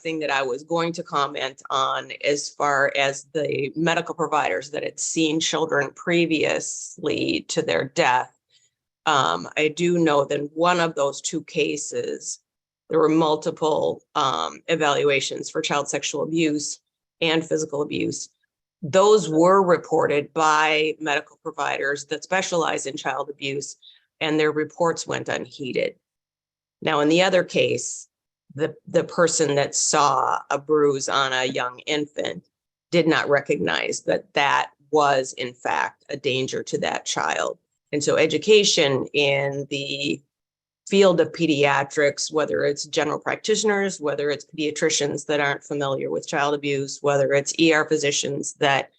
thing that I was going to comment on, as far as the medical providers that had seen children previously to their death, I do know that in one of those two cases, there were multiple evaluations for child sexual abuse and physical abuse. Those were reported by medical providers that specialize in child abuse, and their reports went unheeded. Now, in the other case, the person that saw a bruise on a young infant did not recognize that was, in fact, a danger to that child. And so education in the field of pediatrics, whether it's general practitioners, whether it's pediatricians that aren't familiar with child abuse, whether it's ER physicians that,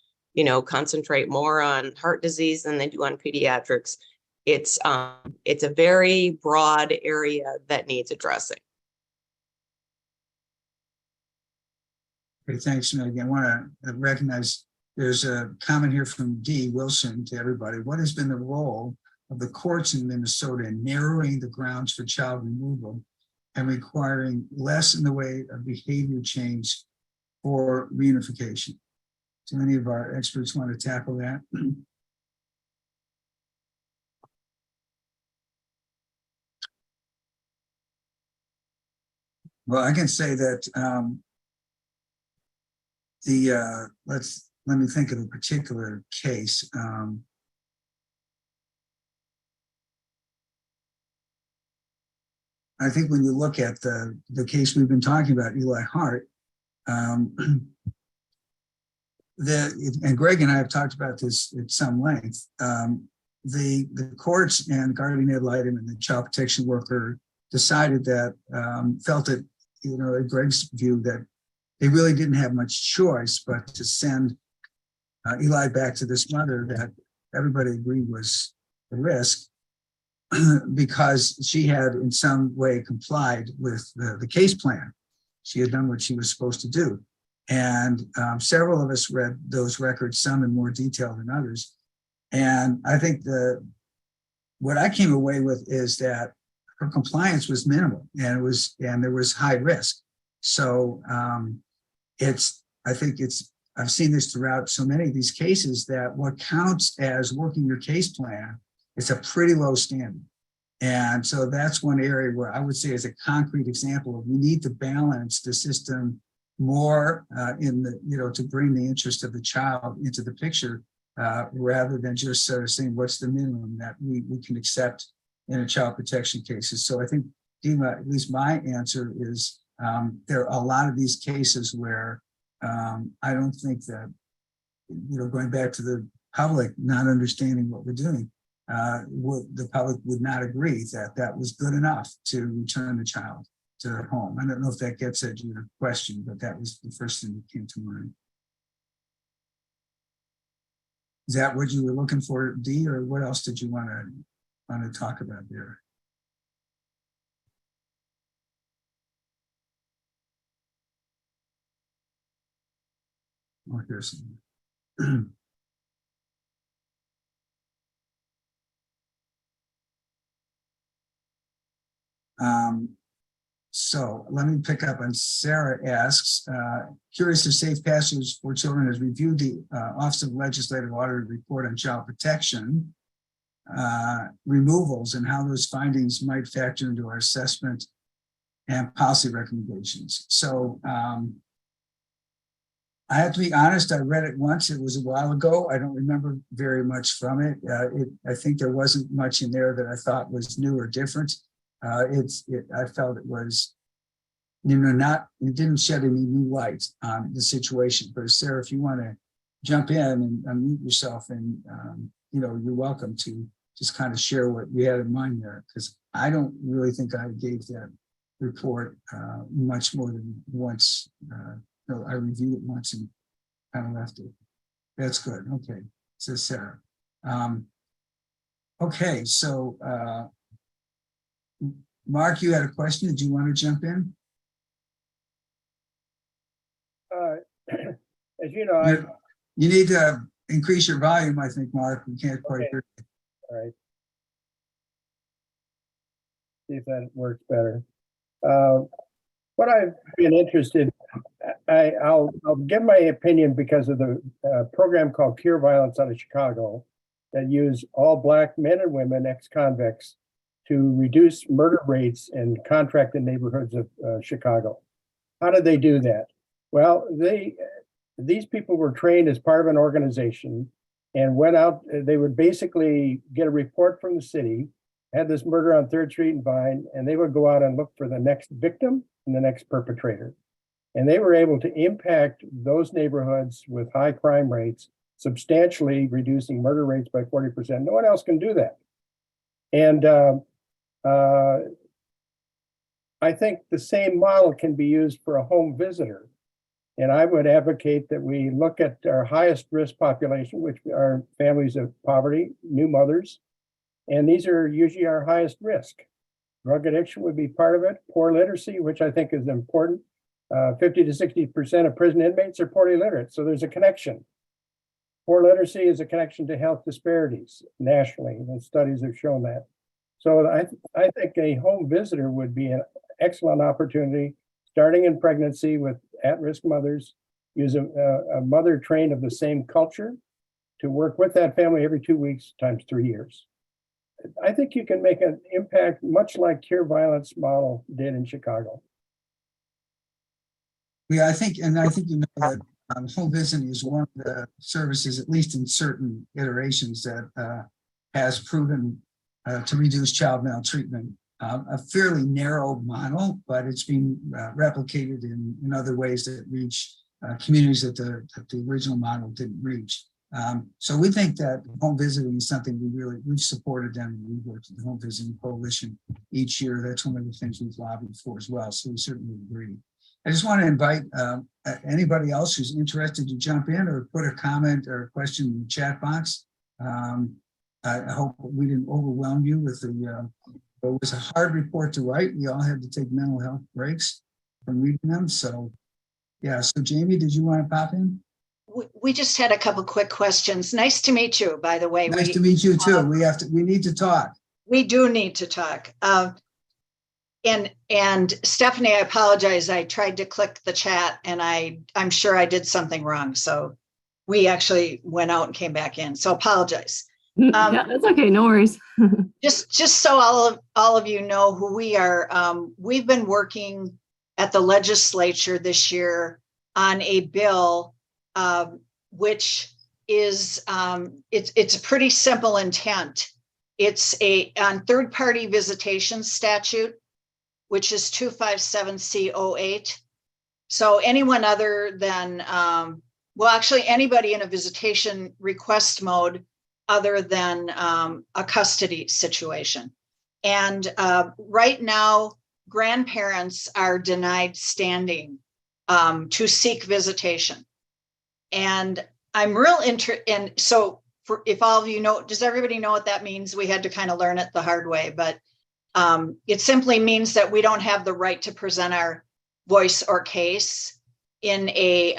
concentrate more on heart disease than they do on pediatrics, it's a very broad area that needs addressing.
Okay, thanks, Maggie. I want to recognize there's a comment here from D. Wilson to everybody. What has been the role of the courts in Minnesota in narrowing the grounds for child removal and requiring less in the way of behavior change for reunification? Do any of our experts want to tackle that? Well, I can say that let me think of a particular case. I think when you look at the case we've been talking about, Eli Hart, and Greg and I have talked about this at some length. The courts and guardian ad litem and the child protection worker decided that, felt that, in Greg's view, that they really didn't have much choice but to send Eli back to this mother that everybody agreed was a risk, because she had in some way complied with the case plan. She had done what she was supposed to do. And several of us read those records, some in more detail than others. And I think what I came away with is that her compliance was minimal, and there was high risk. So I've seen this throughout so many of these cases, that what counts as working your case plan, it's a pretty low standard. And so that's one area where I would say is a concrete example of, we need to balance the system more to bring the interest of the child into the picture, rather than just sort of saying what's the minimum that we can accept in a child protection cases. So I think, Dima, at least my answer is, there are a lot of these cases where I don't think that, going back to the public not understanding what we're doing, the public would not agree that that was good enough to return the child to their home. I don't know if that gets at your question, but that was the first thing that came to mind. Is that what you were looking for, Dee, or what else did you want to talk about there? Oh, here's some. So let me pick up on Sarah asks, curious if Safe Passage for Children has reviewed the Office of Legislative Auditor report on child protection removals, and how those findings might factor into our assessment and policy recommendations. So I have to be honest, I read it once. It was a while ago. I don't remember very much from it. I think there wasn't much in there that I thought was new or different. I felt it was, it didn't shed any new light on the situation. But Sarah, if you want to jump in and unmute yourself, and you're welcome to just kind of share what you had in mind there, because I don't really think I gave that report much more than once. I reviewed it once and kind of left it. That's good. Okay, says Sarah. Okay, so Mark, you had a question. Did you want to jump in?
As you know,
you need to increase your volume, I think, Mark. We can't quite hear you.
All right. See if that works better. What I've been interested, I'll give my opinion because of the program called Cure Violence out of Chicago that use all Black men and women, ex-convicts, to reduce murder rates in contracted neighborhoods of Chicago. How did they do that? Well, these people were trained as part of an organization and went out. They would basically get a report from the city, had this murder on 3rd Street and Vine, and they would go out and look for the next victim and the next perpetrator. And they were able to impact those neighborhoods with high crime rates, substantially reducing murder rates by 40%. No one else can do that. And I think the same model can be used for a home visitor. And I would advocate that we look at our highest risk population, which are families of poverty, new mothers. And these are usually our highest risk. Drug addiction would be part of it. Poor literacy, which I think is important. 50 to 60% of prison inmates are poorly literate. So there's a connection. Poor literacy is a connection to health disparities nationally, and studies have shown that. So I think a home visitor would be an excellent opportunity, starting in pregnancy with at-risk mothers, use a mother trained of the same culture to work with that family every 2 weeks times 3 years. I think you can make an impact much like Cure Violence model did in Chicago.
I think you know that home visiting is one of the services, at least in certain iterations, that has proven to reduce child maltreatment. A fairly narrow model, but it's being replicated in other ways that reach communities that the original model didn't reach. So we think that home visiting is something we've supported them. We've worked with the Home Visiting Coalition each year. That's one of the things we've lobbied for as well. So we certainly agree. I just want to invite anybody else who's interested to jump in or put a comment or a question in the chat box. I hope we didn't overwhelm you with it was a hard report to write. We all had to take mental health breaks from reading them. So yeah, so Jamie, did you want to pop in?
We just had a couple quick questions. Nice to meet you, by the way.
Nice to meet you too. We need to talk.
We do need to talk. And Stephanie, I apologize. I tried to click the chat and I'm sure I did something wrong. So we actually went out and came back in. So apologize.
Yeah, that's okay. No worries.
Just so all of you know who we are, we've been working at the legislature this year on a bill, which is it's a pretty simple intent. It's on third-party visitation statute, which is 257C08. So anyone other than, well, actually anybody in a visitation request mode other than a custody situation. And right now, grandparents are denied standing to seek visitation. And I'm real interested, and so if all of you know, does everybody know what that means? We had to kind of learn it the hard way, but it simply means that we don't have the right to present our voice or case in a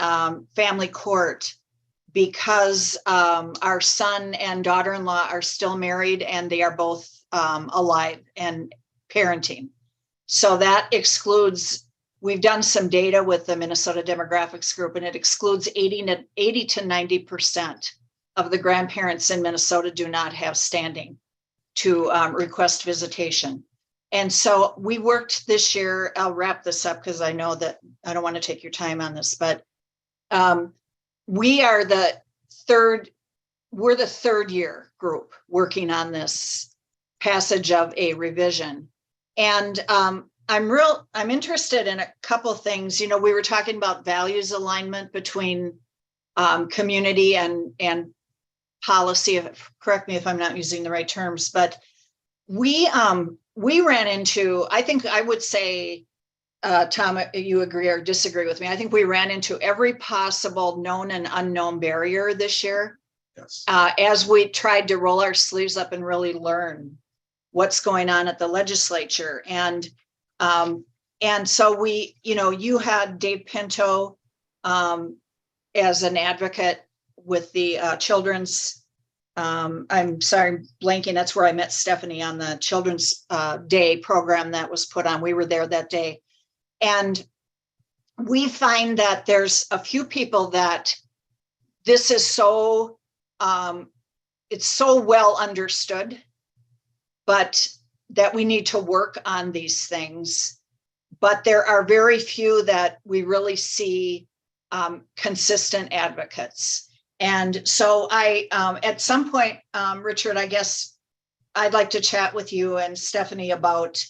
family court because our son and daughter-in-law are still married and they are both alive and parenting. So that excludes, we've done some data with the Minnesota Demographics Group, and it excludes 80 to 90% of the grandparents in Minnesota do not have standing to request visitation. And so we worked this year, I'll wrap this up because I know that I don't want to take your time on this, but we are the third year group working on this passage of a revision. And I'm interested in a couple of things. You know, we were talking about values alignment between community and policy. Correct me if I'm not using the right terms, but we ran into, I think I would say, Tom, you agree or disagree with me. I think we ran into every possible known and unknown barrier this year.
Yes.
As we tried to roll our sleeves up and really learn what's going on at the legislature. And so we, you know, you had Dave Pinto as an advocate with the children's, I'm sorry, blanking. That's where I met Stephanie on the Children's Day program that was put on. We were there that day. And we find that there's a few people that this is so, it's so well understood, but that we need to work on these things. But there are very few that we really see consistent advocates. And so I, at some point, Richard, I guess I'd like to chat with you and Stephanie about,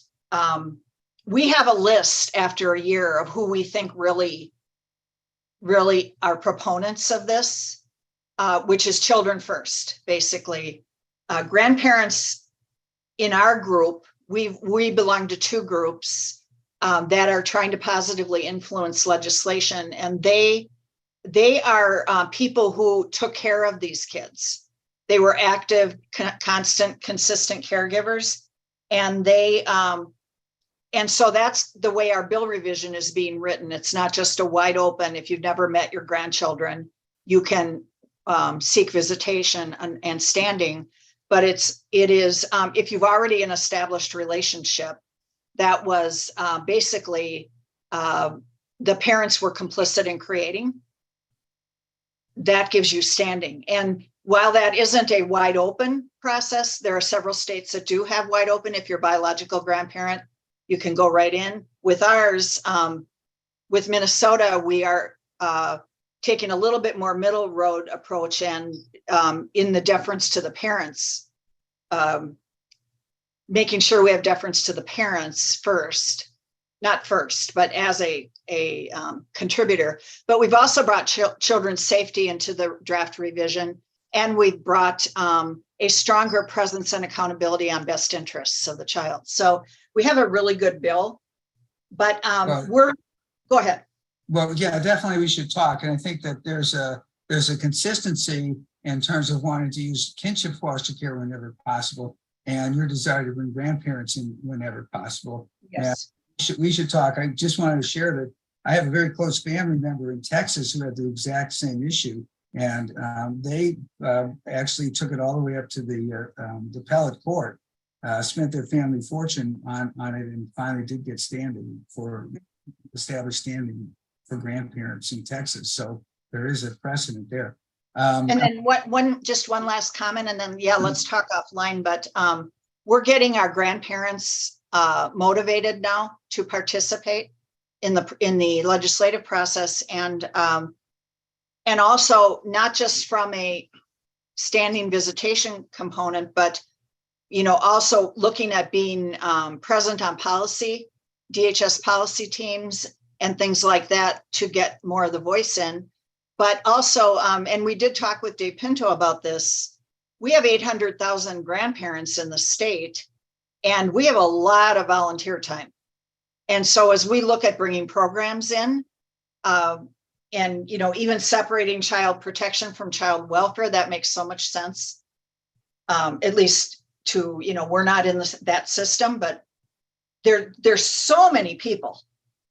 we have a list after a year of who we think really are proponents of this, which is children first, basically. Grandparents in our group, we belong to two groups that are trying to positively influence legislation, and they are people who took care of these kids. They were active, constant, consistent caregivers, and they and so that's the way our bill revision is being written. It's not just a wide open, if you've never met your grandchildren, you can seek visitation and standing, but it is if you've already an established relationship that was basically the parents were complicit in creating, that gives you standing. And while that isn't a wide open process, there are several states that do have wide open. If you're a biological grandparent, you can go right in. With ours, with Minnesota, we are taking a little bit more middle road approach, and in the deference to the parents, making sure we have deference to the parents first, not first, but as a contributor. But we've also brought children's safety into the draft revision, and we've brought a stronger presence and accountability on best interests of the child. So we have a really good bill, but go ahead.
Well, yeah, definitely we should talk. And I think that there's a consistency in terms of wanting to use kinship foster care whenever possible, and your desire to bring grandparents in whenever possible.
Yes.
We should talk. I just wanted to share that I have a very close family member in Texas who had the exact same issue. And they actually took it all the way up to the appellate court, spent their family fortune on it, and finally did get established standing for grandparents in Texas. So there is a precedent there.
And then just one last comment, and then, let's talk offline, but we're getting our grandparents motivated now to participate in the legislative process, and also not just from a standing visitation component, but also looking at being present on policy, DHS policy teams and things like that to get more of the voice in. But also, and we did talk with Dave Pinto about this, we have 800,000 grandparents in the state, and we have a lot of volunteer time. And so as we look at bringing programs in, and even separating child protection from child welfare, that makes so much sense. At least to, we're not in that system, but there's so many people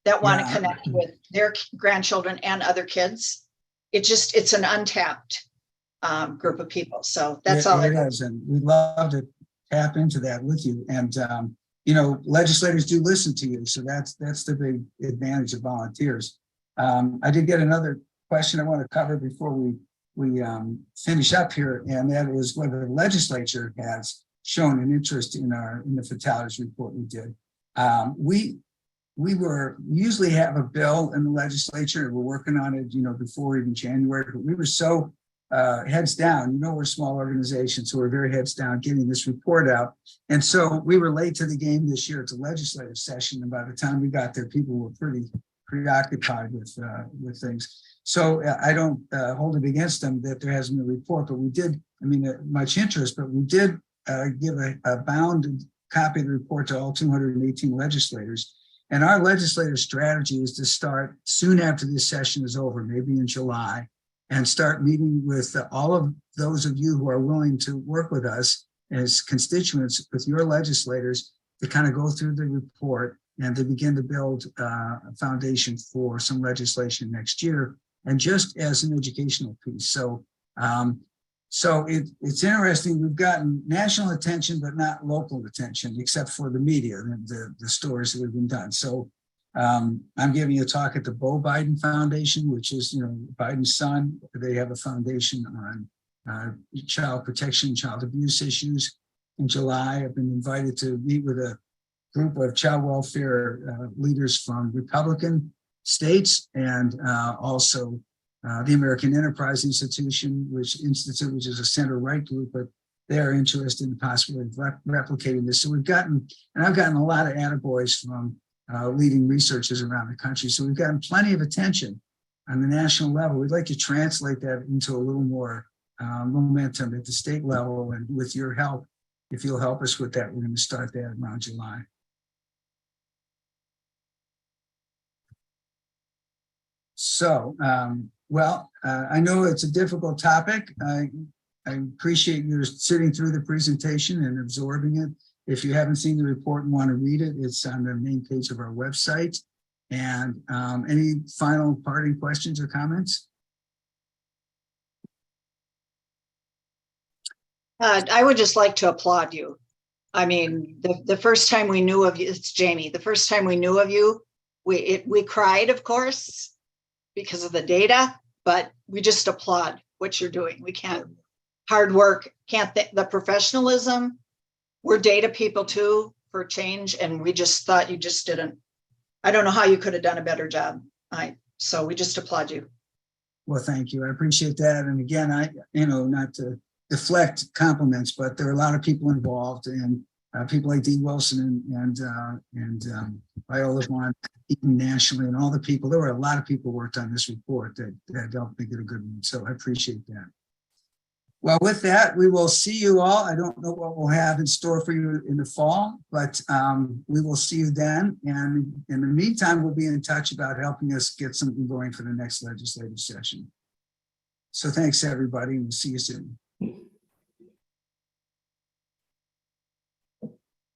that want to connect with their grandchildren and other kids. It's an untapped group of people. So that's all. It is,
and we'd love to tap into that with you. And legislators do listen to you, so that's the big advantage of volunteers. I did get another question I want to cover before we finish up here, and that is whether the legislature has shown an interest in the fatalities report we did. We usually have a bill in the legislature. We're working on it, before even January, but we were so heads down. We're a small organization, so we're very heads down getting this report out. And so we were late to the game this year. It's a legislative session, and by the time we got there, people were pretty preoccupied with things. So I don't hold it against them that there hasn't been a report, but we did, much interest, but we did give a bound copy of the report to all 218 legislators. And our legislative strategy is to start soon after this session is over, maybe in July, and start meeting with all of those of you who are willing to work with us as constituents, with your legislators, to kind of go through the report and to begin to build a foundation for some legislation next year, and just as an educational piece. So it's interesting. We've gotten national attention, but not local attention, except for the media and the stories that have been done. So I'm giving a talk at the Beau Biden Foundation, which is Biden's son. They have a foundation on child protection, child abuse issues. In July, I've been invited to meet with a group of child welfare leaders from Republican states, and also the American Enterprise Institution, which is a center-right group, but they're interested in the possibility of replicating this. So I've gotten a lot of attaboys from leading researchers around the country. So we've gotten plenty of attention on the national level. We'd like to translate that into a little more momentum at the state level, and with your help, if you'll help us with that, we're going to start that around July. So, I know it's a difficult topic. I appreciate your sitting through the presentation and absorbing it. If you haven't seen the report and want to read it, it's on the main page of our website. And any final parting questions or comments?
I would just like to applaud you. The first time we knew of you, it's Jamie. The first time we knew of you, we cried, of course, because of the data, but we just applaud what you're doing. We can't, hard work, the professionalism. We're data people too, for change, and we just thought you just didn't. I don't know how you could have done a better job. So we just applaud you.
Well, thank you. I appreciate that. And again, not to deflect compliments, but there are a lot of people involved, and people like Dee Wilson and Viola Vaughn, Eaton nationally, and all the people. There were a lot of people who worked on this report that helped make it a good one. So I appreciate that. Well, with that, we will see you all. I don't know what we'll have in store for you in the fall, but we will see you then. And in the meantime, we'll be in touch about helping us get something going for the next legislative session. So thanks, everybody, and we'll see you soon.